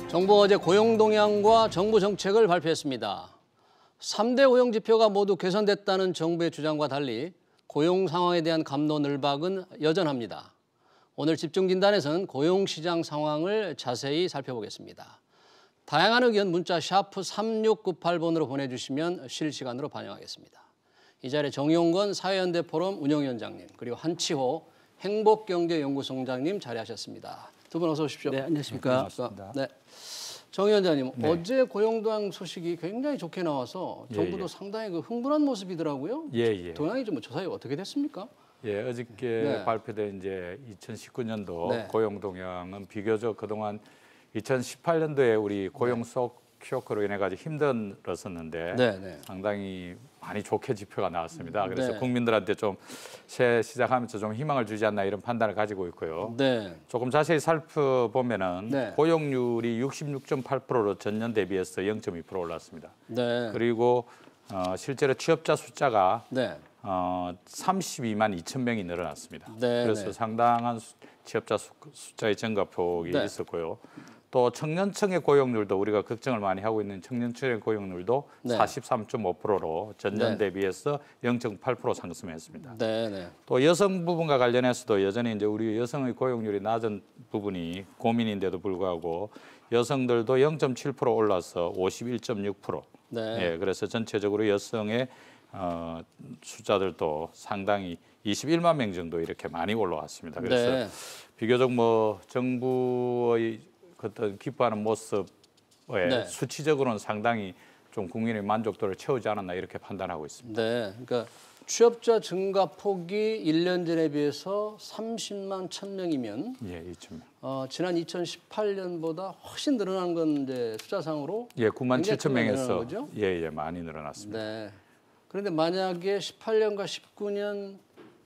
정부가 어제 고용 동향과 정부 정책을 발표했습니다. 3대 고용 지표가 모두 개선됐다는 정부의 주장과 달리 고용 상황에 대한 갑론을박은 여전합니다. 오늘 집중진단에서는 고용시장 상황을 자세히 살펴보겠습니다. 다양한 의견 문자 샤프 3698번으로 보내주시면 실시간으로 반영하겠습니다. 이 자리에 정용건 사회연대 포럼 운영위원장님 그리고 한치호 행복경제연구소장님 자리하셨습니다. 두 분 어서 오십시오. 네, 안녕하십니까. 네. 정 위원장님, 네. 어제 고용동향 소식이 굉장히 좋게 나와서 정부도 상당히 흥분한 모습이더라고요. 동향이 좀 저 사이에 어떻게 됐습니까? 어저께 발표된 이제 2019년도 고용 동향은 비교적 그동안 2018년도에 우리 고용 쇼크로 인해 가지고 힘들었었는데 상당히 많이 좋게 지표가 나왔습니다. 그래서 국민들한테 좀 새 시작하면서 좀 희망을 주지 않나 이런 판단을 가지고 있고요. 조금 자세히 살펴보면은 고용률이 66.8%로 전년 대비해서 0.2% 올랐습니다. 그리고 실제로 취업자 숫자가 32만 2천 명이 늘어났습니다. 그래서 상당한 취업자 숫자의 증가폭이 있었고요. 또 청년층의 고용률도 우리가 걱정을 많이 하고 있는 청년층의 고용률도 43.5%로 전년 대비해서 0.8% 상승했습니다. 또 여성 부분과 관련해서도 여전히 이제 우리 여성의 고용률이 낮은 부분이 고민인데도 불구하고 여성들도 0.7% 올라서 51.6%. 그래서 전체적으로 여성의 숫자들도 상당히 21만 명 정도 이렇게 많이 올라왔습니다. 그래서 비교적 정부의 어떤 기뻐하는 모습에 수치적으로는 상당히 좀 국민의 만족도를 채우지 않았나 이렇게 판단하고 있습니다. 그러니까 취업자 증가 폭이 1년 전에 비해서 30만 1,000명이면 2,000명. 지난 2018년보다 훨씬 늘어난 건 이제 숫자상으로 9만 7천 명에서 많이 늘어났습니다. 그런데 만약에 18년과 19년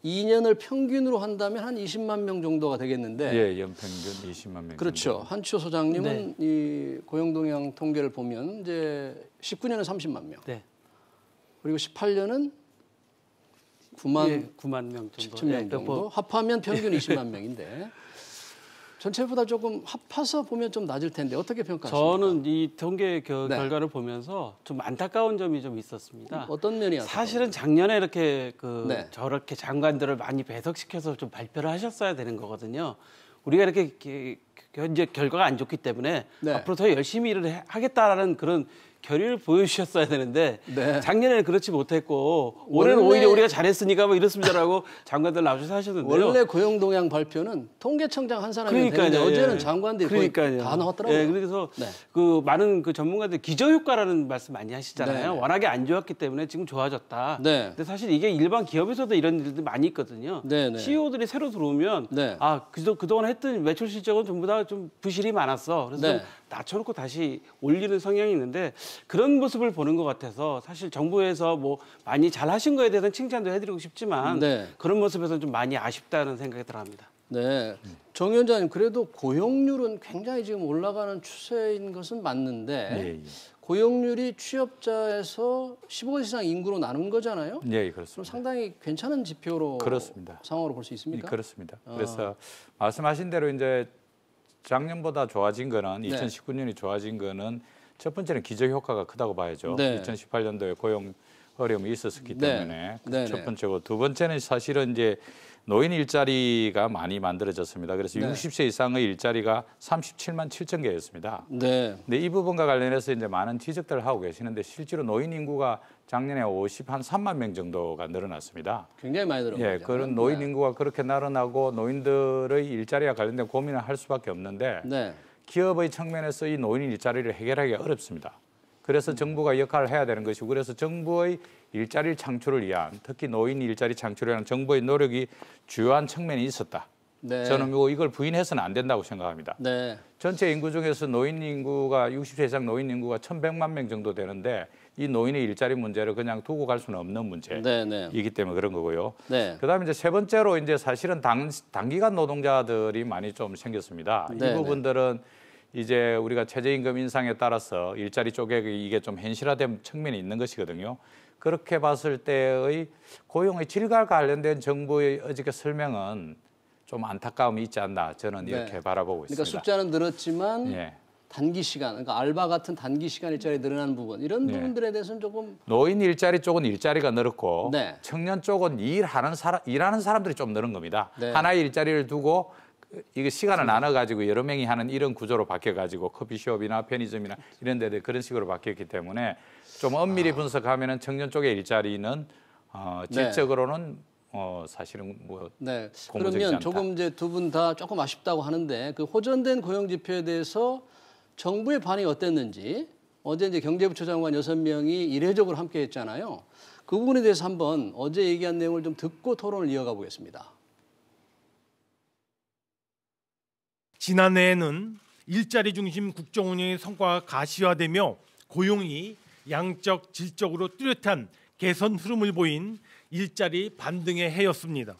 2년을 평균으로 한다면 한 20만 명 정도가 되겠는데 연평균 20만 명 그렇죠. 정도. 한치호 소장님은 이 고용동향 통계를 보면 이제 19년은 30만 명 그리고 18년은 9만 명 정도. 17명 정도. 합하면 평균 20만 명인데 전체보다 조금 합해서 보면 좀 낮을 텐데 어떻게 평가하십니까? 저는 이 통계 결과를 보면서 좀 안타까운 점이 좀 있었습니다. 어떤 면이 안타까운가요? 사실은 작년에 이렇게 저렇게 장관들을 많이 배석시켜서 좀 발표를 하셨어야 되는 거거든요. 우리가 이렇게 현재 결과가 안 좋기 때문에 앞으로 더 열심히 일을 하겠다라는 그런 결의를 보여주셨어야 되는데 작년에는 그렇지 못했고 올해는 오히려 우리가 잘했으니까 뭐 이렇습니다라고 장관들 나오셔서 하셨는데요. 원래 고용동향 발표는 통계청장 한 사람이 되는데 어제는 장관들이 거의 다 나왔더라고요. 그래서 그 많은 그 전문가들 기저효과라는 말씀 많이 하시잖아요. 워낙에 안 좋았기 때문에 지금 좋아졌다. 근데 사실 이게 일반 기업에서도 이런 일들이 많이 있거든요. CEO들이 새로 들어오면 그동안 했던 매출 실적은 전부 다 좀 부실이 많았어. 그래서 좀 낮춰놓고 다시 올리는 성향이 있는데 그런 모습을 보는 것 같아서 사실 정부에서 뭐 많이 잘하신 거에 대해서는 칭찬도 해드리고 싶지만 그런 모습에서는 좀 많이 아쉽다는 생각이 들어합니다. 정 위원장님 그래도 고용률은 굉장히 지금 올라가는 추세인 것은 맞는데 고용률이 취업자에서 15세 이상 인구로 나눈 거잖아요. 그렇습니다. 그럼 상당히 괜찮은 지표로 상황으로 볼 수 있습니까? 그렇습니다. 그래서 말씀하신 대로 이제 작년보다 좋아진 거는 2019년이 좋아진 거는 첫 번째는 기저효과가 크다고 봐야죠. 2018년도에 고용 어려움이 있었기 때문에 첫 번째고 두 번째는 사실은 이제 노인 일자리가 많이 만들어졌습니다. 그래서 60세 이상의 일자리가 37만 7천 개였습니다. 근데 이 부분과 관련해서 이제 많은 지적들을 하고 계시는데 실제로 노인 인구가 작년에 3만 명 정도가 늘어났습니다. 굉장히 많이 늘어났죠. 그런 노인 인구가 그렇게 늘어나고 노인들의 일자리와 관련된 고민을 할 수밖에 없는데 기업의 측면에서 이 노인 일자리를 해결하기가 어렵습니다. 그래서 정부가 역할을 해야 되는 것이고 그래서 정부의 일자리 창출을 위한 특히 노인 일자리 창출을 위한 정부의 노력이 주요한 측면이 있었다. 저는 이걸 부인해서는 안 된다고 생각합니다. 전체 인구 중에서 노인 인구가 60세 이상 노인 인구가 1,100만 명 정도 되는데 이 노인의 일자리 문제를 그냥 두고 갈 수는 없는 문제이기 때문에 그런 거고요. 그다음에 이제 세 번째로 이제 사실은 단기간 노동자들이 많이 좀 생겼습니다. 이 부분들은 이제 우리가 최저임금 인상에 따라서 일자리 쪼개기 이게 좀 현실화된 측면이 있는 것이거든요. 그렇게 봤을 때의 고용의 질과 관련된 정부의 어저께 설명은 좀 안타까움이 있지 않나 저는 이렇게 바라보고 있습니다. 그러니까 숫자는 늘었지만 단기 시간, 그러니까 알바 같은 단기 시간 일자리 늘어나는 부분 이런 네. 부분들에 대해서는 조금 노인 일자리 쪽은 일자리가 늘었고 네. 청년 쪽은 일하는 사람들이 좀 늘은 겁니다. 네. 하나의 일자리를 두고 이거 시간을 나눠가지고 여러 명이 하는 이런 구조로 바뀌어가지고 커피숍이나 편의점이나 이런 데들 그런 식으로 바뀌었기 때문에 좀 엄밀히 분석하면은 청년 쪽의 일자리는 질적으로는 사실은 뭐 네. 고무적이지 그러면 않다. 조금 이제 두 분 다 조금 아쉽다고 하는데 그 호전된 고용 지표에 대해서 정부의 반응이 어땠는지 어제 이제 경제부처 장관 6명이 이례적으로 함께 했잖아요. 그 부분에 대해서 한번 어제 얘기한 내용을 좀 듣고 토론을 이어가 보겠습니다. 지난해에는 일자리 중심 국정 운영의 성과가 가시화되며 고용이 양적, 질적으로 뚜렷한 개선 흐름을 보인 일자리 반등의 해였습니다.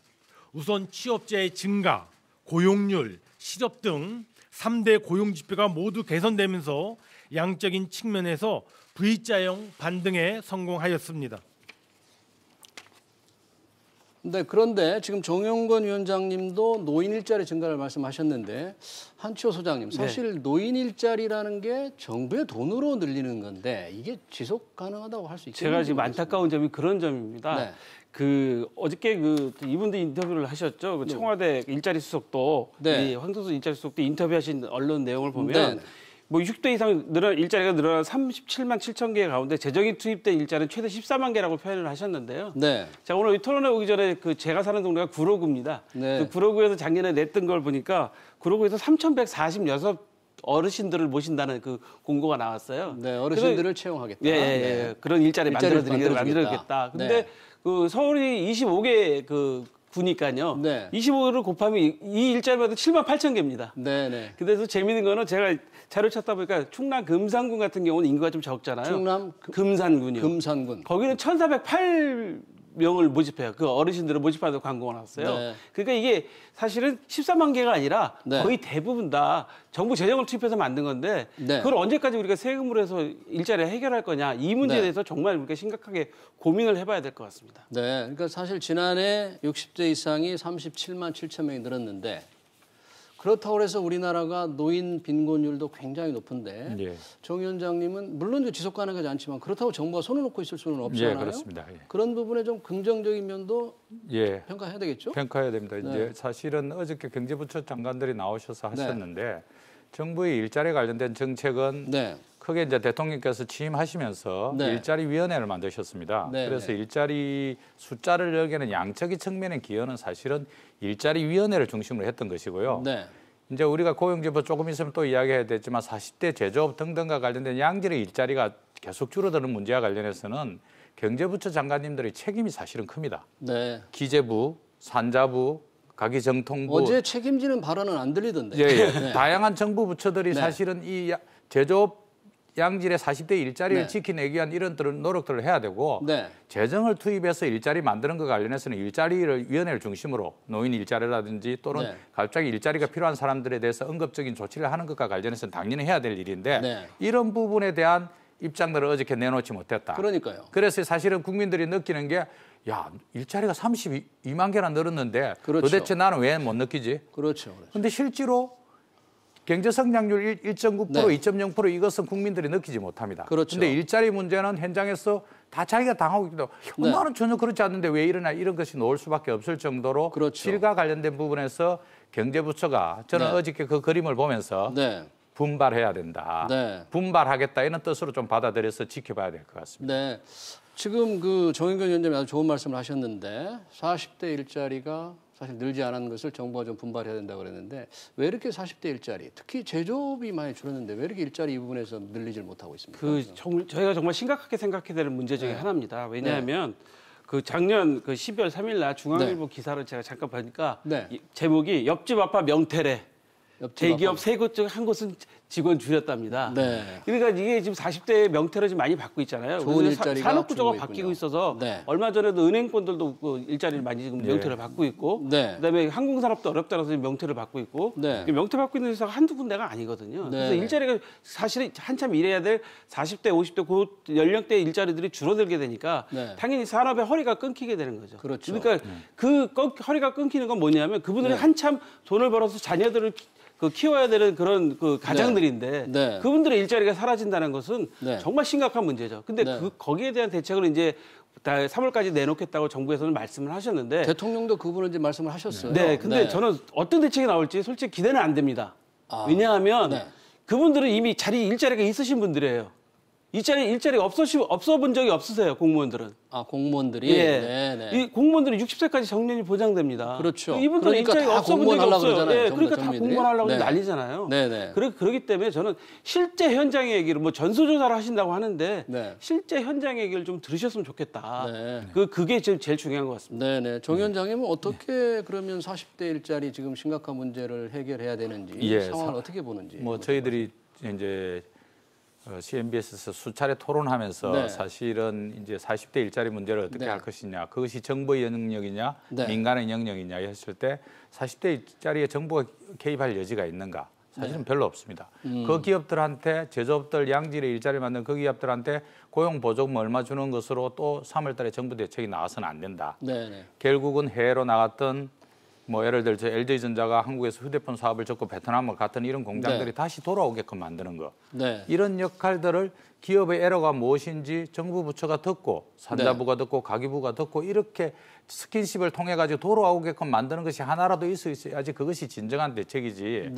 우선 취업자의 증가, 고용률, 실업 등 3대 고용 지표가 모두 개선되면서 양적인 측면에서 V자형 반등에 성공하였습니다. 네, 그런데 지금 정영건 위원장님도 노인 일자리 증가를 말씀하셨는데 한치호 소장님, 사실 노인 일자리라는 게 정부의 돈으로 늘리는 건데 이게 지속 가능하다고 할 수 있겠는지 제가 지금 모르겠습니다. 안타까운 점이 그런 점입니다. 네. 어저께 이분도 인터뷰를 하셨죠. 그 청와대 일자리 수석도 이 황선수 일자리 수석도 인터뷰하신 언론 내용을 보면 뭐 60대 이상 일자리가 늘어난 37만 7천 개 가운데 재정이 투입된 일자리는 최대 14만 개라고 표현을 하셨는데요. 네. 자, 오늘 토론회 오기 전에 제가 사는 동네가 구로구입니다. 네. 그 구로구에서 작년에 냈던 걸 보니까 구로구에서 3,146 어르신들을 모신다는 그 공고가 나왔어요. 네, 어르신들을 채용하겠다. 예. 그런 일자리 만들어드리겠다. 근데 그 서울이 25개 구니까요. 네. 25를 곱하면 이 일자리마다 7만 8천 개입니다. 네. 그래서 재미있는 거는 제가 자료 찾다 보니까 충남 금산군 같은 경우는 인구가 좀 적잖아요. 충남 금산군이요. 금산군. 거기는 1,408명을 모집해요. 그 어르신들을 모집하는 광고가 나왔어요. 네. 그러니까 이게 사실은 14만 개가 아니라 거의 대부분 다 정부 재정을 투입해서 만든 건데 그걸 언제까지 우리가 세금으로 해서 일자리를 해결할 거냐 이 문제에 대해서 정말 우리가 심각하게 고민을 해봐야 될 것 같습니다. 네, 그러니까 사실 지난해 60대 이상이 37만 7천 명이 늘었는데 그렇다고 해서 우리나라가 노인 빈곤율도 굉장히 높은데 정 위원장님은 물론 지속 가능하지 않지만 그렇다고 정부가 손을 놓고 있을 수는 없잖아요. 그렇습니다. 그런 부분에 좀 긍정적인 면도 평가해야 되겠죠? 평가해야 됩니다. 이제 사실은 어저께 경제부처 장관들이 나오셔서 하셨는데 정부의 일자리 관련된 정책은 크게 이제 대통령께서 취임하시면서 일자리위원회를 만드셨습니다. 그래서 일자리 숫자를 여기는 양적인 측면의 기여는 사실은 일자리위원회를 중심으로 했던 것이고요. 이제 우리가 고용지표 조금 있으면 또 이야기해야 되지만 40대 제조업 등등과 관련된 양질의 일자리가 계속 줄어드는 문제와 관련해서는 경제부처 장관님들의 책임이 사실은 큽니다. 기재부, 산자부, 가기정통부. 어제 책임지는 발언은 안 들리던데. 다양한 정부 부처들이 사실은 이 제조업 양질의 40대 일자리를 지켜내기 위한 이런 노력들을 해야 되고 재정을 투입해서 일자리 만드는 것과 관련해서는 일자리위원회를 중심으로 노인 일자리라든지 또는 갑자기 일자리가 필요한 사람들에 대해서 응급적인 조치를 하는 것과 관련해서는 당연히 해야 될 일인데 이런 부분에 대한 입장들을 어저께 내놓지 못했다. 그러니까요. 그래서 사실은 국민들이 느끼는 게 야, 일자리가 32만 개나 늘었는데 도대체 나는 왜 못 느끼지? 그렇죠. 근데 실제로 경제 성장률 1.9%, 2.0% 이것은 국민들이 느끼지 못합니다. 그런데 일자리 문제는 현장에서 다 자기가 당하고 있기도 하고 나는 전혀 그렇지 않는데 왜 이러나 이런 것이 나올 수밖에 없을 정도로 실과 관련된 부분에서 경제부처가 저는 어저께 그 그림을 보면서 분발해야 된다. 분발하겠다 이런 뜻으로 좀 받아들여서 지켜봐야 될 것 같습니다. 지금 그 정영근 위원장이 아주 좋은 말씀을 하셨는데 40대 일자리가 사실 늘지 않은 것을 정부가 좀 분발해야 된다고 그랬는데 왜 이렇게 40대 일자리, 특히 제조업이 많이 줄었는데 왜 이렇게 일자리 이 부분에서 늘리질 못하고 있습니까? 저희가 정말 심각하게 생각해야 되는 문제 중에 하나입니다. 왜냐하면 그 작년 12월 3일 날 중앙일보 기사를 제가 잠깐 보니까 제목이 옆집 아빠 명태래. 대기업 세 곳 중 한 곳은 직원 줄였답니다. 그러니까 이게 지금 40대 명태를 좀 많이 받고 있잖아요. 좋은 일자리가 산업구조가 바뀌고 있어서 얼마 전에도 은행권들도 그 일자리를 많이 지금 명태를 받고 있고 그다음에 항공산업도 어렵다라서 명태를 받고 있고 명태 받고 있는 회사가 한두 군데가 아니거든요. 그래서 일자리가 사실 한참 일해야 될 40대, 50대 그 연령대 일자리들이 줄어들게 되니까 당연히 산업의 허리가 끊기게 되는 거죠. 그러니까 그 허리가 끊기는 건 뭐냐면 그분들이 한참 돈을 벌어서 자녀들을 그 키워야 되는 그런 그 가장들인데 네. 그분들의 일자리가 사라진다는 것은 네. 정말 심각한 문제죠. 근데 네. 거기에 대한 대책을 이제 3월까지 내놓겠다고 정부에서는 말씀을 하셨는데 대통령도 그분을 이제 말씀을 하셨어요. 네, 근데 저는 어떤 대책이 나올지 솔직히 기대는 안 됩니다. 왜냐하면 네. 그분들은 이미 일자리가 있으신 분들이에요. 일자리가 없어 본 적이 없으세요, 공무원들은. 공무원들이? 예. 네네. 이 공무원들은 60세까지 정년이 보장됩니다. 그렇죠. 이분들은 그러니까 일자리가 다 없어 본 적이 공무원 하려고 없어요. 그러잖아요, 예, 그러니까 다 정부들이. 공무원 하려고 네. 난리잖아요. 네네. 그렇기 때문에 저는 실제 현장 얘기를 뭐 전수조사를 하신다고 하는데 네. 실제 현장 얘기를 좀 들으셨으면 좋겠다. 네. 그게 제일 중요한 것 같습니다. 네네. 정 위원장님은 어떻게 그러면 40대 일자리 지금 심각한 문제를 해결해야 되는지 상황을 어떻게 보는지. 뭐 저희들이 이제 CNBS에서 수차례 토론하면서 네. 사실은 이제 40대 일자리 문제를 어떻게 할 것이냐, 그것이 정부의 영역이냐, 민간의 영역이냐 했을 때 40대 일자리에 정부가 개입할 여지가 있는가? 사실은 별로 없습니다. 그 기업들한테 제조업들 양질의 일자리를 만든 그 기업들한테 고용 보조금 얼마 주는 것으로 또 3월 달에 정부 대책이 나와서는 안 된다. 네네. 결국은 해외로 나갔던 뭐 예를 들어 LG전자가 한국에서 휴대폰 사업을 접고 베트남을 갔던 이런 공장들이 다시 돌아오게끔 만드는 거. 이런 역할들을 기업의 애로가 무엇인지 정부 부처가 듣고 산자부가 듣고 가기부가 듣고 이렇게 스킨십을 통해 가지고 돌아오게끔 만드는 것이 하나라도 있어야지 그것이 진정한 대책이지.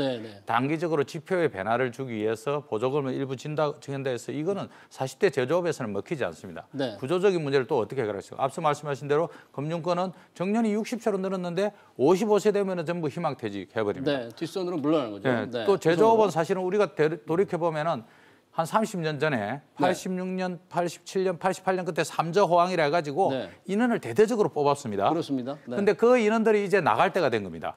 단기적으로 지표의 변화를 주기 위해서 보조금을 일부 준다 해서 이거는 40대 제조업에서는 먹히지 않습니다. 구조적인 문제를 또 어떻게 해결하시고 앞서 말씀하신 대로 금융권은 정년이 60세로 늘었는데 55세 되면은 전부 희망퇴직 해버립니다. 네, 뒷선으로 물러나는 거죠. 또 제조업은 사실은 우리가 돌이켜 보면은 한 30년 전에 86년, 87년, 88년 그때 삼저 호황이라 해가지고 인원을 대대적으로 뽑았습니다. 그렇습니다. 그런데 그 인원들이 이제 나갈 때가 된 겁니다.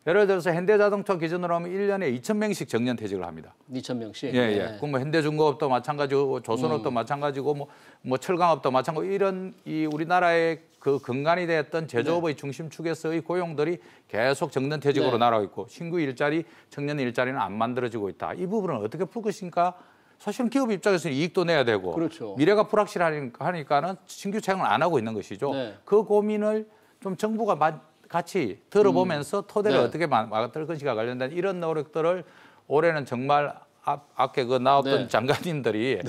예를 들어서 현대자동차 기준으로 하면 1년에 2,000명씩 정년퇴직을 합니다. 2,000명씩? 예. 그럼 뭐 현대중공업도 마찬가지고 조선업도 마찬가지고 뭐 철강업도 마찬가지고 이런 이 우리나라의 그 근간이 됐던 제조업의 중심축에서의 고용들이 계속 정년퇴직으로 날아가고 있고 신규 일자리, 청년 일자리는 안 만들어지고 있다. 이 부분은 어떻게 풀 것인가? 사실은 기업 입장에서는 이익도 내야 되고 미래가 불확실하니까는 신규 채용을 안 하고 있는 것이죠. 그 고민을 좀 정부가 같이 들어보면서 토대를 어떻게 막을 것인가 관련된 이런 노력들을 올해는 정말 앞에 그 나왔던 장관님들이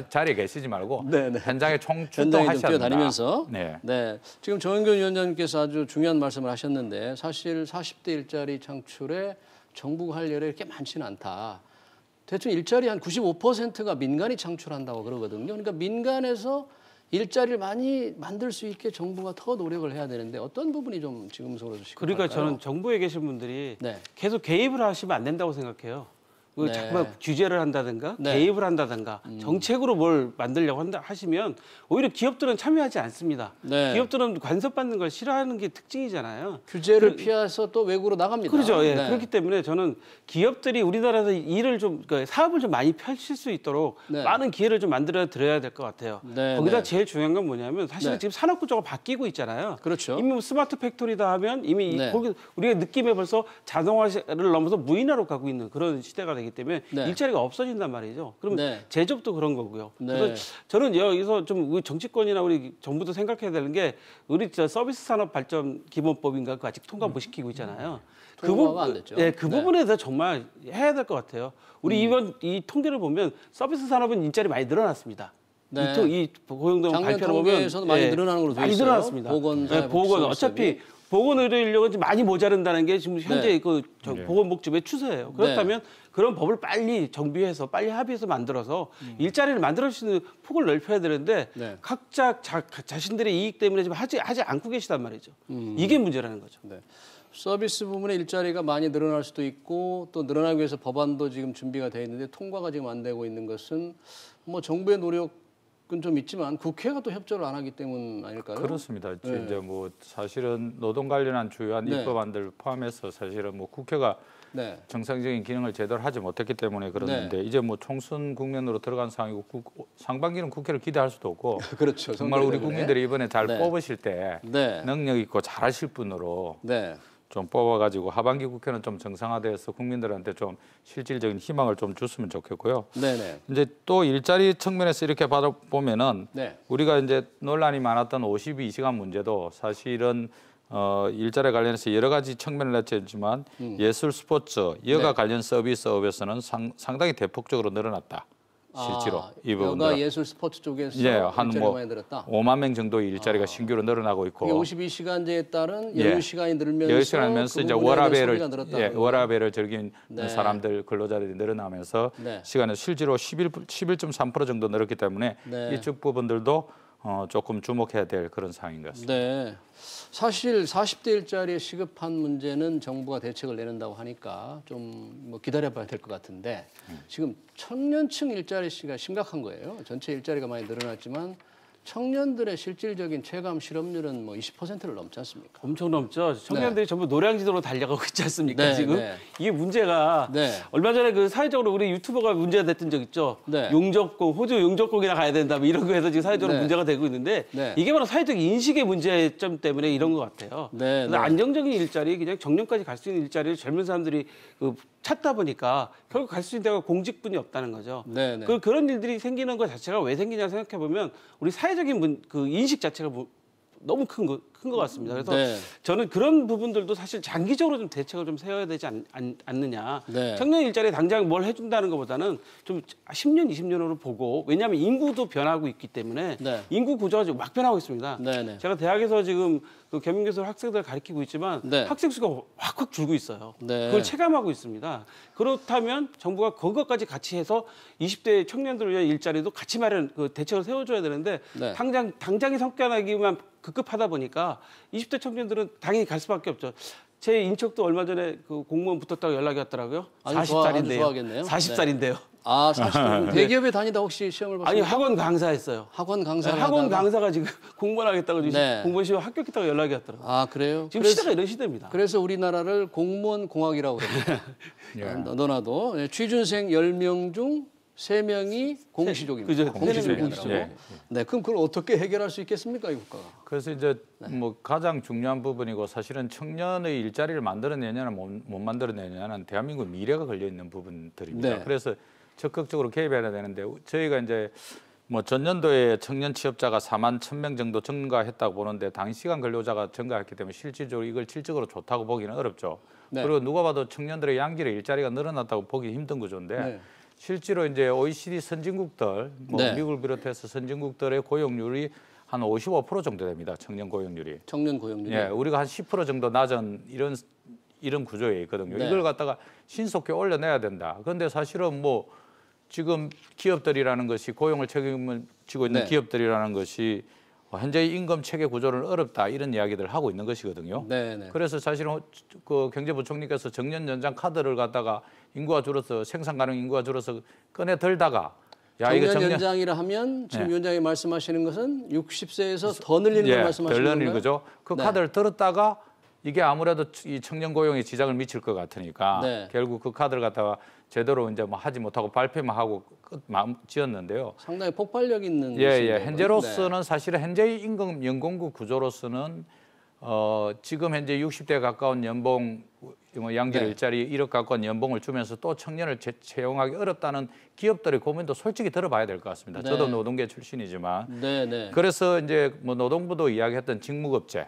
자리에 계시지 말고 현장에 총출동하셔야 뛰어다니면서 지금 정영균 위원장님께서 아주 중요한 말씀을 하셨는데 사실 40대 일자리 창출에 정부가 할 일이 이렇게 많지는 않다. 대충 일자리 한 95%가 민간이 창출한다고 그러거든요. 그러니까 민간에서 일자리를 많이 만들 수 있게 정부가 더 노력을 해야 되는데 어떤 부분이 좀 지금으로서 그러니까 저는 정부에 계신 분들이 계속 개입을 하시면 안 된다고 생각해요. 자꾸만 규제를 한다든가 개입을 한다든가 정책으로 뭘 만들려고 하시면 오히려 기업들은 참여하지 않습니다. 기업들은 간섭받는 걸 싫어하는 게 특징이잖아요. 규제를 피해서 또 외국으로 나갑니다. 그렇죠. 그렇기 때문에 저는 기업들이 우리나라에서 일을 좀 사업을 좀 많이 펼칠 수 있도록 많은 기회를 좀 만들어 드려야 될 것 같아요. 거기다 제일 중요한 건 뭐냐면 사실은 지금 산업 구조가 바뀌고 있잖아요. 그렇죠. 이미 스마트 팩토리다 하면 이미 거기 우리가 느낌에 벌써 자동화를 넘어서 무인화로 가고 있는 그런 시대가 되기 때문에 일자리가 없어진단 말이죠. 그러면 제조업도 그런 거고요. 그래서 저는 여기서 좀 우리 정치권이나 우리 정부도 생각해야 되는 게 우리 서비스 산업 발전 기본법인가 그거 아직 통과 못 시키고 있잖아요. 그 부분에 대해서 정말 해야 될 것 같아요. 우리 이번 이 통계를 보면 서비스 산업은 일자리 많이 늘어났습니다. 이 고용동 발표를 보면 많이 늘어나는 걸로 돼 있어요. 많이 늘어났습니다. 보건 어차피 보건 의료 인력은 많이 모자른다는 게 지금 현재 보건복지부의 추세예요. 그렇다면 그런 법을 빨리 정비해서 빨리 합의해서 만들어서 일자리를 만들어 수 있는 폭을 넓혀야 되는데 각자 자신들의 이익 때문에 지금 하지 않고 계시단 말이죠. 이게 문제라는 거죠. 서비스 부분의 일자리가 많이 늘어날 수도 있고 또 늘어나기 위해서 법안도 지금 준비가 돼 있는데 통과가 지금 안 되고 있는 것은 뭐 정부의 노력은 좀 있지만 국회가 또 협조를 안 하기 때문 아닐까요? 그렇습니다. 이제 뭐 사실은 노동 관련한 주요한 입법안들 포함해서 사실은 뭐 국회가 정상적인 기능을 제대로 하지 못했기 때문에 그러는데 이제 뭐 총선 국면으로 들어간 상황이고 상반기는 국회를 기대할 수도 없고 그렇죠. 정말 우리 국민들이 이번에 잘 뽑으실 때 능력 있고 잘하실 분으로 좀 뽑아가지고 하반기 국회는 좀 정상화돼서 국민들한테 좀 실질적인 희망을 좀 줬으면 좋겠고요. 이제 또 일자리 측면에서 이렇게 보면은 우리가 이제 논란이 많았던 52시간 문제도 사실은 일자리 관련해서 여러 가지 측면을 냈지만 예술, 스포츠, 여가 관련 서비스업에서는 상당히 대폭적으로 늘어났다. 실제로 이 부분들. 여가 예술 스포츠 쪽에서 일자리가 많이 늘었다. 5만 명 정도의 일자리가 신규로 늘어나고 있고. 52시간제에 따른 여유 시간이 늘면서 여유 시간이 늘면서 이제 워라밸을 즐긴 사람들 근로자들이 늘어나면서 시간에 실제로 11.3% 정도 늘었기 때문에 이쪽 부분들도 조금 주목해야 될 그런 상황인 것 같습니다. 네. 사실 40대 일자리에 시급한 문제는 정부가 대책을 내는다고 하니까 좀 뭐 기다려봐야 될 것 같은데 지금 청년층 일자리 시가 심각한 거예요. 전체 일자리가 많이 늘어났지만 청년들의 실질적인 체감 실업률은 뭐 20%를 넘지 않습니까? 엄청 넘죠. 청년들이 전부 노량진으로 달려가고 있지 않습니까? 지금 이게 문제가 얼마 전에 그 사회적으로 우리 유튜버가 문제가 됐던 적 있죠. 용접공, 호주 용접공이나 가야 된다 뭐 이런 거에서 지금 사회적으로 문제가 되고 있는데 이게 바로 사회적 인식의 문제점 때문에 이런 것 같아요. 그래서 안정적인 일자리, 그냥 정년까지 갈 수 있는 일자리를 젊은 사람들이 찾다 보니까 결국 갈 수 있는 데가 공직뿐이 없다는 거죠. 그런 일들이 생기는 것 자체가 왜 생기냐 생각해 보면 우리 사회적인 그 인식 자체가 너무 큰 것 같습니다. 그래서 저는 그런 부분들도 사실 장기적으로 좀 대책을 좀 세워야 되지 않느냐. 청년 일자리에 당장 뭘 해준다는 것보다는 좀 10년, 20년으로 보고, 왜냐하면 인구도 변하고 있기 때문에 인구 구조가 지금 막 변하고 있습니다. 제가 대학에서 지금 그 겸임교수 학생들 가르치고 있지만 학생 수가 확 줄고 있어요. 그걸 체감하고 있습니다. 그렇다면 정부가 그것까지 같이 해서 20대 청년들을 위한 일자리도 같이 마련, 그 대책을 세워줘야 되는데 당장이 성과나기만 급급하다 보니까 20대 청년들은 당연히 갈 수밖에 없죠. 제 인척도 얼마 전에 그 공무원 붙었다고 연락이 왔더라고요. 40살인데요. 40살인데요. 아, 40살. 대기업에 다니다 혹시 시험을 봤어요? 아니, 학원 강사했어요. 학원 강사를 학원 강사가 지금 공무원 하겠다고 공무원 시험 합격했다고 연락이 왔더라고요. 아, 그래요? 지금 시대가 이런 시대입니다. 그래서 우리나라를 공무원 공학이라고 그럽니다. 너나도 취준생 10명 중 3명이 공시족입니다. 공시족이라고. 네, 그럼 그걸 어떻게 해결할 수 있겠습니까, 이 국가가? 그래서 이제 뭐 가장 중요한 부분이고 사실은 청년의 일자리를 만들어내냐는 못 만들어내냐는 대한민국 미래가 걸려 있는 부분들입니다. 그래서 적극적으로 개입해야 되는데 저희가 이제 뭐 전년도에 청년 취업자가 4만 1,000명 정도 증가했다고 보는데 단시간 근로자가 증가했기 때문에 실질적으로 이걸 질적으로 좋다고 보기는 어렵죠. 그리고 누가 봐도 청년들의 양질의 일자리가 늘어났다고 보기 힘든 구조인데 실제로 이제 OECD 선진국들, 뭐 미국을 비롯해서 선진국들의 고용률이 한 55% 정도 됩니다. 청년 고용률이. 청년 고용률이. 예, 우리가 한 10% 정도 낮은 이런 구조에 있거든요. 이걸 갖다가 신속히 올려내야 된다. 그런데 사실은 뭐 지금 기업들이라는 것이 고용을 책임을 지고 있는 기업들이라는 것이 현재의 임금 체계 구조를 어렵다 이런 이야기들을 하고 있는 것이거든요. 그래서 사실은 그 경제부총리께서 정년 연장 카드를 갖다가 인구가 줄어서 생산 가능 인구가 줄어서 꺼내 들다가 정년 연장이라 하면 지금 위원장이 말씀하시는 것은 60세에서 더 늘리는 걸 말씀하시는 건가요? 더 늘리는 거죠. 그 카드를 들었다가 이게 아무래도 이 청년 고용에 지장을 미칠 것 같으니까 결국 그 카드를 갖다가 제대로 이제 뭐 하지 못하고 발표만 하고 마음 지었는데요. 상당히 폭발력 있는. 현재로서는 사실은 현재의 임금 연공급 구조로서는 지금 현재 60대에 가까운 연봉, 양질 일자리 1억 가까운 연봉을 주면서 또 청년을 채용하기 어렵다는 기업들의 고민도 솔직히 들어봐야 될 것 같습니다. 저도 노동계 출신이지만. 그래서 이제 뭐 노동부도 이야기했던 직무급제.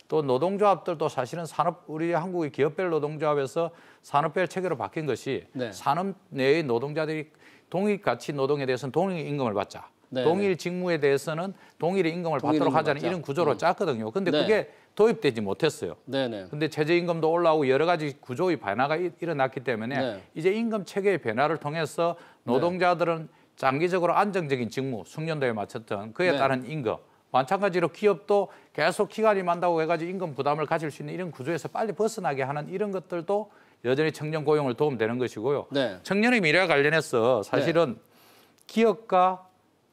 또 노동조합들도 사실은 우리 한국의 기업별 노동조합에서 산업별 체계로 바뀐 것이 산업 내의 노동자들이 동일 가치 노동에 대해서는 동일 임금을 받자. 동일 직무에 대해서는 동일의 임금을 받도록 하자는 이런 구조로 짰거든요. 근데 그게 도입되지 못했어요. 근데 최저임금도 올라오고 여러 가지 구조의 변화가 일어났기 때문에 이제 임금 체계의 변화를 통해서 노동자들은 장기적으로 안정적인 직무, 숙련도에 맞췄던 그에 따른 임금, 마찬가지로 기업도 계속 기간이 많다고 해가지고 임금 부담을 가질 수 있는 이런 구조에서 빨리 벗어나게 하는 이런 것들도 여전히 청년 고용을 도움되는 것이고요. 청년의 미래와 관련해서 사실은 기업가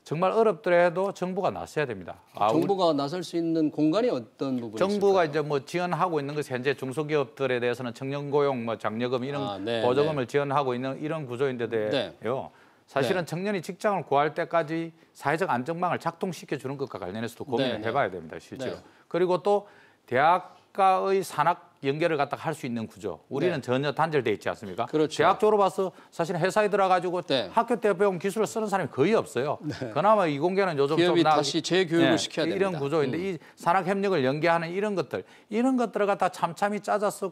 정말 어렵더라도 정부가 나서야 됩니다. 정부가 나설 수 있는 공간이 어떤 부분이 정부가 있을까요? 이제 뭐 지원하고 있는 것이 현재 중소기업들에 대해서는 청년 고용, 뭐 장려금 이런 보조금을 지원하고 있는 이런 구조인데요. 사실은 청년이 직장을 구할 때까지 사회적 안전망을 작동시켜 주는 것과 관련해서도 고민을 해봐야 됩니다, 실제로. 그리고 또 대학가의 산학 연결을 갖다가 할 수 있는 구조. 우리는 네. 전혀 단절돼 있지 않습니까? 그렇죠. 대학 졸업와서 사실 회사에 들어가지고 네. 학교 때 배운 기술을 쓰는 사람이 거의 없어요. 네. 그나마 이공계는 요즘 기업이 좀 다시 재교육을 시켜야 됩니다. 이런 구조인데 이 산학협력을 연계하는 이런 것들을 갖다 참참히 짜서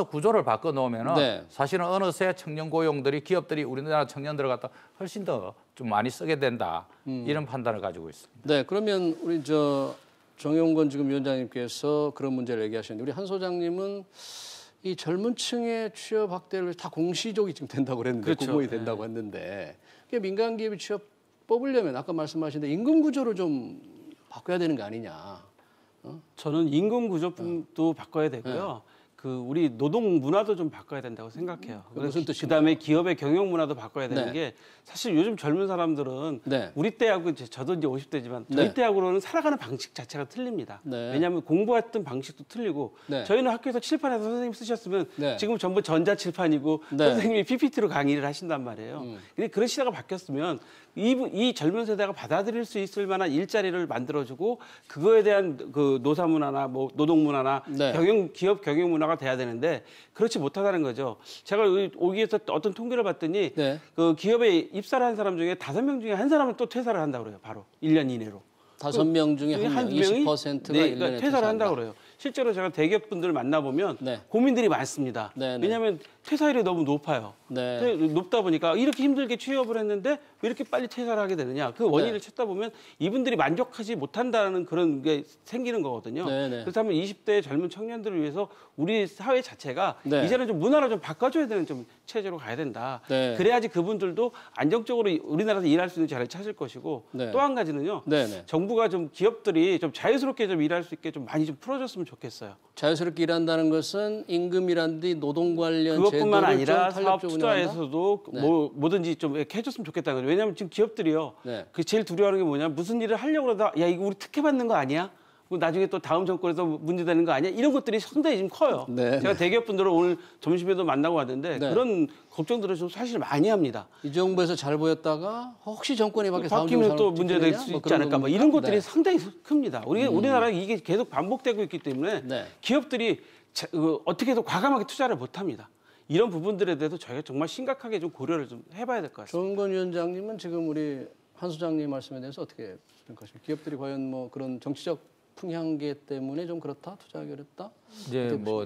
구조를 바꿔놓으면은 네. 사실은 어느새 청년 고용들이 기업들이 우리나라 청년들을 갖다 훨씬 더 좀 많이 쓰게 된다. 이런 판단을 가지고 있습니다. 네, 그러면 우리 정용건 지금 위원장님께서 그런 문제를 얘기하셨는데 우리 한 소장님은 이 젊은 층의 취업 확대를 다 공시족이 지금 된다고 그랬는데 그렇죠. 공무원이 된다고 했는데 민간 기업이 취업 뽑으려면 아까 말씀하신 대로 임금 구조를 좀 바꿔야 되는 거 아니냐. 저는 임금 구조도 바꿔야 되고요. 우리 노동 문화도 좀 바꿔야 된다고 생각해요. 무슨 뜻인가요? 그다음에 기업의 경영 문화도 바꿔야 되는 네. 게 사실 요즘 젊은 사람들은 네. 우리 때하고 저도 이제 50대지만 저희 네. 때하고는 살아가는 방식 자체가 틀립니다. 네. 왜냐하면 공부했던 방식도 틀리고 네. 저희는 학교에서 칠판에서 선생님 쓰셨으면 네. 지금 전부 전자칠판이고 네. 선생님이 PPT로 강의를 하신단 말이에요. 근데 그런 시대가 바뀌었으면 이 젊은 세대가 받아들일 수 있을 만한 일자리를 만들어주고 그거에 대한 그 노사 문화나 뭐 노동 문화나 네. 기업 경영 문화가 돼야 되는데 그렇지 못하다는 거죠. 제가 오기에서 어떤 통계를 봤더니 네. 그 기업에 입사를 한 사람 중에 5명 중에 한 사람은 또 퇴사를 한다고 그래요. 바로 1년 이내로. 5명 중에 한 명, 20%가 네, 1년에 퇴사를 한다고 그래요. 실제로 제가 대기업 분들 만나보면 네. 고민들이 많습니다. 네, 네. 왜냐하면 퇴사율이 너무 높아요. 네. 높다 보니까 이렇게 힘들게 취업을 했는데 왜 이렇게 빨리 퇴사를 하게 되느냐. 그 원인을 네. 찾다 보면 이분들이 만족하지 못한다는 그런 게 생기는 거거든요. 네, 네. 그렇다면 20대 젊은 청년들을 위해서 우리 사회 자체가 네. 이제는 좀 문화를 좀 바꿔줘야 되는 좀 체제로 가야 된다. 네. 그래야지 그분들도 안정적으로 우리나라에서 일할 수 있는 자리를 찾을 것이고 네. 또 한 가지는요. 네, 네. 정부가 좀 기업들이 좀 자유스럽게 좀 일할 수 있게 좀 많이 좀 풀어줬으면 좋겠어요. 자유스럽게 일한다는 것은 임금이란지 노동 관련 그것뿐만 제도를 아니라 좀 사업 탄력적으로 운영한다? 투자에서도 네. 뭐든지 좀 이렇게 해줬으면 좋겠다는 거죠. 왜냐하면 지금 기업들이요. 네. 그 제일 두려워하는 게 뭐냐? 무슨 일을 하려고 그러다 야 이거 우리 특혜 받는 거 아니야? 나중에 또 다음 정권에서 문제되는 거 아니야? 이런 것들이 상당히 지금 커요. 네. 제가 대기업 분들을 오늘 점심에도 만나고 왔는데 네. 그런 걱정들을 좀 사실 많이 합니다. 이 정부에서 잘 보였다가 혹시 정권이 바뀌면 또 문제될 수 있지 않을까? 뭐 이런 것들이 네. 상당히 큽니다. 우리나라는 이게 계속 반복되고 있기 때문에 네. 기업들이 어떻게 해도 과감하게 투자를 못합니다. 이런 부분들에 대해서 저희가 정말 심각하게 좀 고려를 좀 해봐야 될 것 같습니다. 정건 위원장님은 지금 우리 한 소장님 말씀에 대해서 어떻게 생각하십니까? 기업들이 과연 뭐 그런 정치적 풍향계 때문에 좀 그렇다, 투자하기 어렵다? 이제 뭐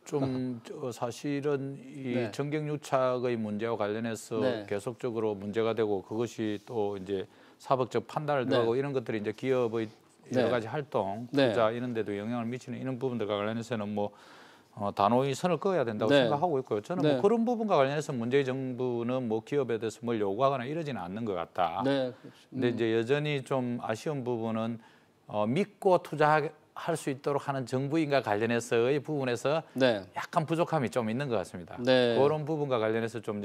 좀 사실은 이 네. 정경유착의 문제와 관련해서 네. 계속적으로 문제가 되고 그것이 또 이제 사법적 판단을 들어가고 네. 이런 것들이 이제 기업의 여러 네. 가지 활동, 네. 투자 이런 데도 영향을 미치는 이런 부분들과 관련해서는 뭐 단호히 선을 그어야 된다고 네. 생각하고 있고요. 저는 네. 뭐 그런 부분과 관련해서 문재인 정부는 뭐 기업에 대해서 뭘 요구하거나 이러지는 않는 것 같다. 네. 근데 이제 여전히 좀 아쉬운 부분은 믿고 투자할 수 있도록 하는 정부인과 관련해서의 부분에서 네. 약간 부족함이 좀 있는 것 같습니다. 네. 그런 부분과 관련해서 좀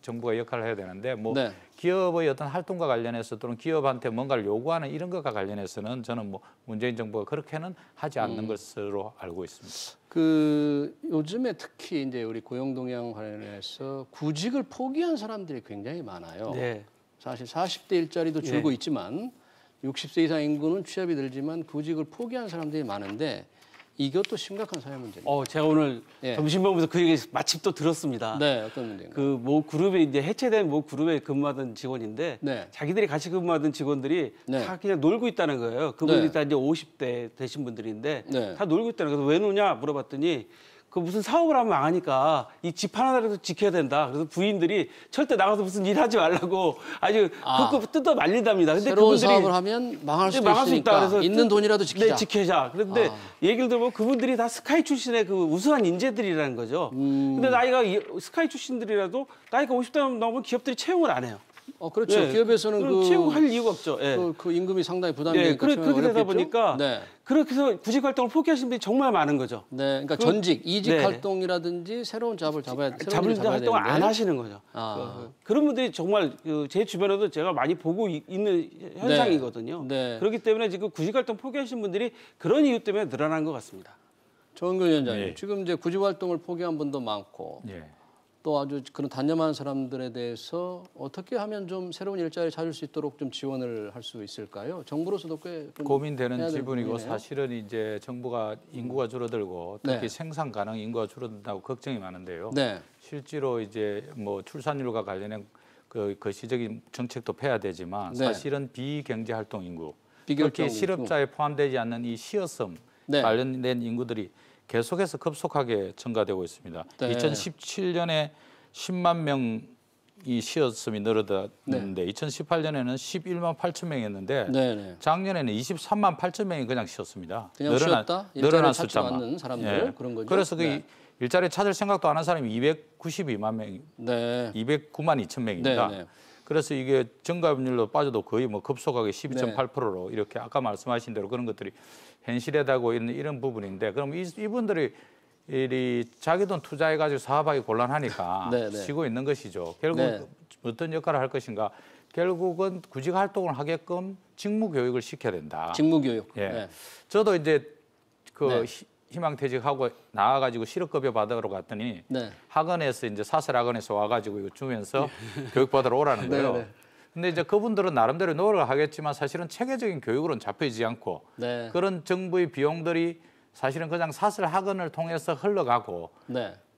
정부가 역할을 해야 되는데 뭐 네. 기업의 어떤 활동과 관련해서 또는 기업한테 뭔가를 요구하는 이런 것과 관련해서는 저는 뭐 문재인 정부가 그렇게는 하지 않는 것으로 알고 있습니다. 그 요즘에 특히 이제 우리 고용 동향 관련해서 구직을 포기한 사람들이 굉장히 많아요. 네. 사실 40대 일자리도 줄고 네. 있지만 60세 이상 인구는 취업이 늘지만 구직을 포기한 사람들이 많은데 이것도 심각한 사회 문제입니다. 제가 오늘 예. 점심 먹으면서 그 얘기 마침 또 들었습니다. 네, 어떤 문제인가요? 그 모 그룹에 이제 해체된 모 그룹에 근무하던 직원인데 네. 자기들이 같이 근무하던 직원들이 네. 다 그냥 놀고 있다는 거예요. 그분들이 네. 다 이제 50대 되신 분들인데 네. 다 놀고 있다는 거예요. 그래서 왜 노냐 물어봤더니 그 무슨 사업을 하면 망하니까 이 집 하나라도 지켜야 된다. 그래서 부인들이 절대 나가서 무슨 일 하지 말라고 아주 그 뜯어 말린답니다. 근데 새로운 그분들이 사업을 하면 망할 수도 망할 수 있으니까 있다. 그래서 있는 돈이라도 지키자. 네, 지켜자. 그런데 얘기를 들어보면 그분들이 다 스카이 출신의 그 우수한 인재들이라는 거죠. 근데 나이가 스카이 출신들이라도 나이가 50대 넘으면 기업들이 채용을 안 해요. 그렇죠. 네. 기업에서는 채용할 이유가 없죠. 예. 그 임금이 상당히 부담이 네, 되니까 그렇게 되다 어렵겠죠? 보니까 네. 그렇게 해서 구직 활동을 포기하신 분이 정말 많은 거죠. 네, 그러니까 전직, 이직 네. 활동이라든지 새로운 잡을 잡아야 잡을 활동을 안 하시는 거죠. 아. 그런 분들이 정말 제 주변에도 제가 많이 보고 있는 현상이거든요. 네. 그렇기 때문에 지금 구직 활동 포기하신 분들이 그런 이유 때문에 늘어난 것 같습니다. 정은근 위원장님, 네. 지금 이제 구직 활동을 포기한 분도 많고 예. 또 아주 그런 단념하는 사람들에 대해서 어떻게 하면 좀 새로운 일자리 찾을 수 있도록 좀 지원을 할 수 있을까요? 정부로서도 꽤 고민되는 지분이고 사실은 이제 정부가 인구가 줄어들고 특히 네. 생산 가능 인구가 줄어든다고 걱정이 많은데요. 네. 실제로 이제 뭐 출산율과 관련된 그 거시적인 정책도 펴야 되지만 네. 사실은 비경제 활동 인구, 특히 실업자에 포함되지 않는 이 시어섬 네. 관련된 인구들이 계속해서 급속하게 증가되고 있습니다. 네. 2017년에 10만 명이 시어섬이 늘어났는데 2018년에는 11만 8천 명이었는데 네. 작년에는 23만 8천 명이 그냥 쉬었습니다. 그냥 쉬었다? 늘어난 찾지 숫자만. 않는 사람들 예. 그런 거죠. 그래서 그 일자리 찾을 생각도 안 한 사람이 292만 명, 209만 2천 명입니다. 그래서 이게 증가율로 빠져도 거의 뭐 급속하게 12.8%로 이렇게 아까 말씀하신 대로 그런 것들이 현실에다고 있는 이런 부분인데 그럼 이분들이 자기 돈 투자해가지고 사업하기 곤란하니까 쉬고 있는 것이죠. 결국 어떤 역할을 할 것인가? 결국은 구직 활동을 하게끔 직무 교육을 시켜야 된다. 직무 교육. 예. 저도 이제 그 희망퇴직하고 나와가지고 실업급여 받으러 갔더니 학원에서 이제 사설 학원에서 와가지고 이거 주면서 교육받으러 오라는 거예요. 근데 이제 그분들은 나름대로 노력을 하겠지만 사실은 체계적인 교육으로는 잡혀지지 않고 그런 정부의 비용들이 사실은 그냥 사설 학원을 통해서 흘러가고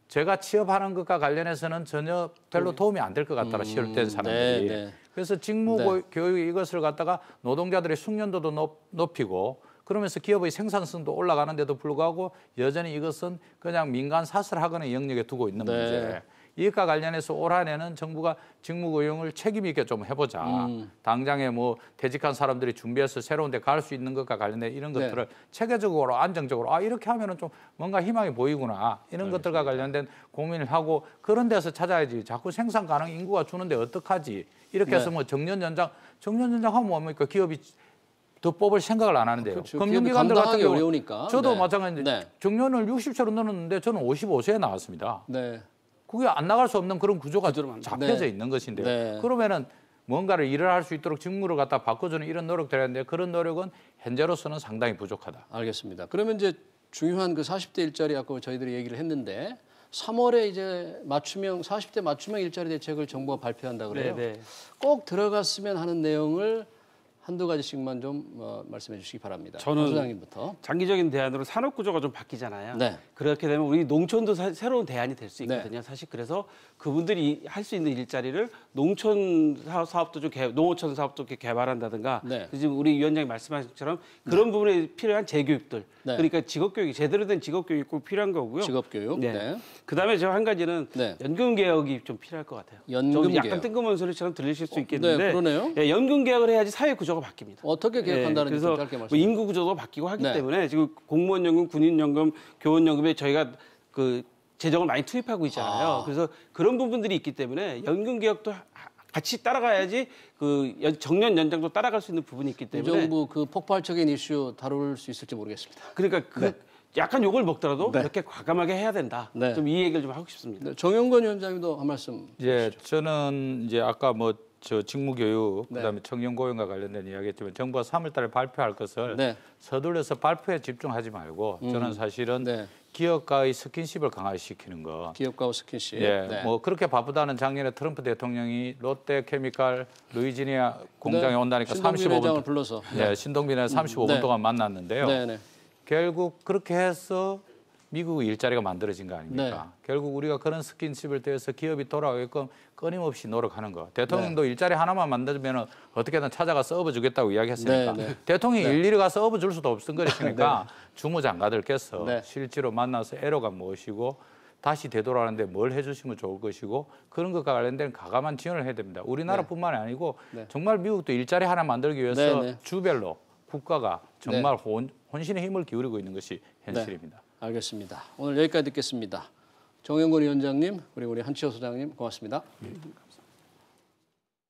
제가 취업하는 것과 관련해서는 전혀 별로 도움이 안 될 것 같더라 실업된 사람들이. 그래서 직무 교육 이것을 갖다가 노동자들의 숙련도도 높이고 그러면서 기업의 생산성도 올라가는데도 불구하고 여전히 이것은 그냥 민간 사설 학원의 영역에 두고 있는 문제. 이것과 관련해서 올 한해는 정부가 직무고용을 책임 있게 좀 해보자. 당장에 뭐 퇴직한 사람들이 준비해서 새로운 데 갈 수 있는 것과 관련된 이런 것들을 체계적으로 안정적으로 이렇게 하면은 좀 뭔가 희망이 보이구나. 이런 것들과 관련된 고민을 하고 그런 데서 찾아야지. 자꾸 생산 가능 인구가 주는데 어떡하지. 이렇게 해서 뭐 정년 연장 하면 뭡니까 기업이 더 뽑을 생각을 안 하는데요. 그렇죠. 금융기관들 같은 경우 어려우니까. 저도 마찬가지인데 정년을 60세로 넣었는데 저는 55세에 나왔습니다. 그게 안 나갈 수 없는 그런 구조가 잡혀져 있는 것인데요. 그러면은 뭔가를 일을 할 수 있도록 직무를 갖다 바꿔주는 이런 노력들이 있는데 그런 노력은 현재로서는 상당히 부족하다. 알겠습니다. 그러면 이제 중요한 그 40대 일자리 아까 저희들이 얘기를 했는데 3월에 이제 40대 맞춤형 일자리 대책을 정부가 발표한다 그래요. 꼭 들어갔으면 하는 내용을 한두 가지씩만 좀 말씀해 주시기 바랍니다. 저는 소장님부터. 장기적인 대안으로 산업 구조가 좀 바뀌잖아요. 그렇게 되면 우리 농촌도 새로운 대안이 될 수 있거든요. 사실 그래서 그분들이 할 수 있는 일자리를 농촌 사업도 좀 농어촌 사업도 이렇게 개발한다든가 지금 우리 위원장이 말씀하신 것처럼 그런 부분에 필요한 재교육들 그러니까 직업교육이 제대로 된 직업교육이 꼭 필요한 거고요. 직업교육. 그다음에 저 한 가지는 연금 개혁이 좀 필요할 것 같아요. 연금 개혁. 약간 뜬금없는 소리처럼 들리실 수 있겠는데 그러네요. 연금 개혁을 해야지 사회 구조가 바뀝니다. 어떻게 개혁한다는 그래서 짧게 말씀. 뭐 인구 구조도 바뀌고 하기 때문에 지금 공무원연금, 군인연금, 교원연금에 저희가 그 재정을 많이 투입하고 있잖아요. 그래서 그런 부분들이 있기 때문에 연금 개혁도 같이 따라가야지 그 정년 연장도 따라갈 수 있는 부분이 있기 때문에 정부 그 폭발적인 이슈 다룰 수 있을지 모르겠습니다. 그러니까 약간 욕을 먹더라도 이렇게 과감하게 해야 된다. 좀 이 얘기를 좀 하고 싶습니다. 정영건 위원장님도 한 말씀. 저는 이제 아까 뭐 저 직무교육 그다음에 청년고용과 관련된 이야기했지만 정부가 3월달에 발표할 것을 서둘러서 발표에 집중하지 말고 저는 사실은 기업가의 스킨십을 강화시키는 거. 기업가와 스킨십. 뭐 그렇게 바쁘다는 작년에 트럼프 대통령이 롯데케미칼 루이지니아 공장에 온다니까 35분 불러서 신동빈 회장 35분 동안 만났는데요. 결국 그렇게 해서 미국 일자리가 만들어진 거 아닙니까? 결국 우리가 그런 스킨십을 통해서 기업이 돌아오게끔 끊임없이 노력하는 거. 대통령도 일자리 하나만 만들면 어떻게든 찾아가서 업어주겠다고 이야기했으니까 대통령이 일일이 가서 업어줄 수도 없은 것이니까 주무장가들께서 실제로 만나서 애로가 무엇이고 다시 되돌아가는데 뭘 해주시면 좋을 것이고 그런 것과 관련된 가감한 지원을 해야 됩니다. 우리나라뿐만 아니고 정말 미국도 일자리 하나 만들기 위해서 주별로 국가가 정말 혼신의 힘을 기울이고 있는 것이 현실입니다. 알겠습니다. 오늘 여기까지 듣겠습니다. 정영건 위원장님 그리고 우리 한치호 소장님 고맙습니다. 감사합니다.